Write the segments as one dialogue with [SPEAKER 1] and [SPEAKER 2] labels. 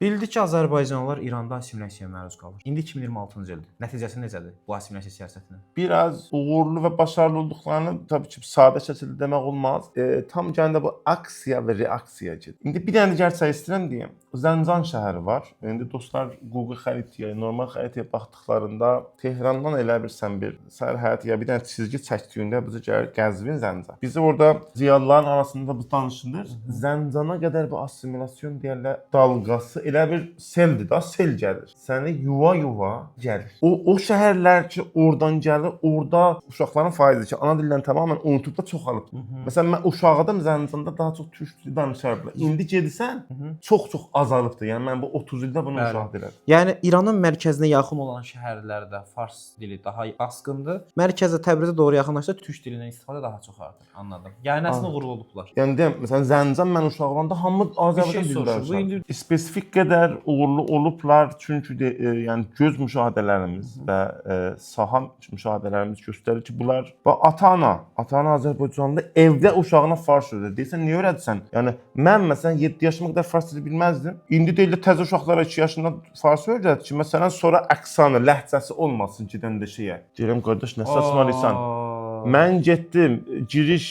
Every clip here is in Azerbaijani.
[SPEAKER 1] Bildik ki, Azərbaycanlılar İranda assimilyasiyaya məruz qalır. İndi 2026-cı ildir. Nəticəsi necədir bu assimilasiya siyasətinin?
[SPEAKER 2] Biraz uğurlu ve başarılı olduklarını tabii ki sadə şəkildə demək olmaz. Tam gəndə bu aksiya və reaksiyadır. İndi bir dənə gerçək istəyirəm deyim. Zəncan şəhəri var. İndi dostlar Google xəritəyə, normal xəritəyə baxdıqlarında Tehrandan elə bilirsən bir səhər həyatı bir dənə çizgi çəkdiyində bizə gəlir Qəzvin, Zəncan. Bizi orada ziyalıların arasında bu danışılır. Zəncana qədər bu assimilyasiyon deyirlər dalğası elə bir seldir da, sel gəlir. Səni yuva gəlir. O şəhərlər ki, oradan gəlir, orada uşaqların faizi ki, ana dillərini tamamilə unutub da çoxalıb. Məsələn, mən uşaqdım Zəncanda daha çox türk dili danışardılar. İndi gedirsən, çox azalıbdır. Yəni mən bu 30 ildə bunu müşahidə edirəm.
[SPEAKER 1] Yəni İranın mərkəzinə yaxın olan şəhərlərdə fars dili daha askındır. Mərkəzə Təbrizə doğru yaxınlaşsa türk dilindən istifadə daha çox artır. Anladım. Yəni nəsinə vurğuladıblar?
[SPEAKER 2] Yəni deyim, məsələn Zəncan mən uşaq olanda hamı Azərbaycan dilində danışır. Bu spesifik qədər uğurlu olublar, çünki yəni göz müşahidələrimiz və saha müşahidələrimiz göstərir ki, bunlar ata-ana Azərbaycanda evdə uşağına fars öyrədir. Deyirsən, niyə öyrədirsən? Yəni mən məsələn 7 yaşıma qədər fars dili bilməzdim. İndi deyirlər təzə uşaqlara 2 yaşında fars öyrədir ki, məsələn sonra aksanı, ləhcəsi olmasın gedəndə şeyə. Deyirəm, qardaş, nə saçmalayırsan? Mən getdim,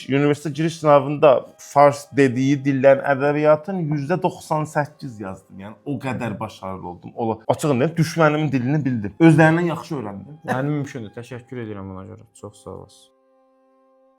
[SPEAKER 2] universitet giriş sınavında fars dediyi dillərin ədəbiyyatın %98 yazdım. Yəni o qədər başarılı oldum. Açıqım deyim, düşmənimin dilini bildim. Özlərindən yaxşı öyrəndim.
[SPEAKER 1] Yəni mümkündür. Təşəkkür edirəm buna görə. Çox sağ olasın.